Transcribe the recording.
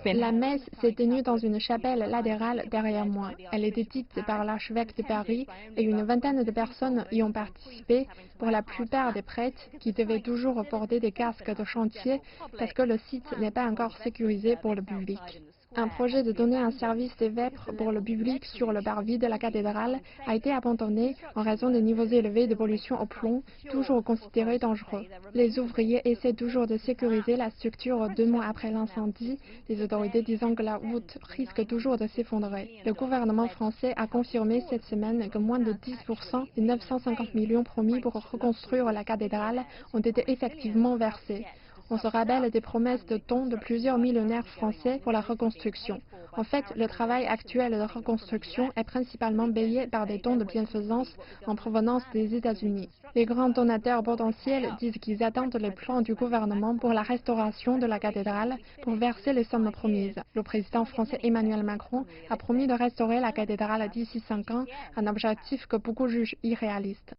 La messe s'est tenue dans une chapelle latérale derrière moi. Elle était dite par l'archevêque de Paris et une vingtaine de personnes y ont participé, pour la plupart des prêtres qui devaient toujours porter des casques de chantier parce que le site n'est pas encore sécurisé pour le public. Un projet de donner un service des vêpres pour le public sur le parvis de la cathédrale a été abandonné en raison des niveaux élevés de pollution au plomb, toujours considérés dangereux. Les ouvriers essaient toujours de sécuriser la structure 2 mois après l'incendie, les autorités disant que la voûte risque toujours de s'effondrer. Le gouvernement français a confirmé cette semaine que moins de 10% des 950 millions promis pour reconstruire la cathédrale ont été effectivement versés. On se rappelle des promesses de dons de plusieurs millionnaires français pour la reconstruction. En fait, le travail actuel de reconstruction est principalement payé par des dons de bienfaisance en provenance des États-Unis. Les grands donateurs potentiels disent qu'ils attendent les plans du gouvernement pour la restauration de la cathédrale pour verser les sommes promises. Le président français Emmanuel Macron a promis de restaurer la cathédrale d'ici 5 ans, un objectif que beaucoup jugent irréaliste.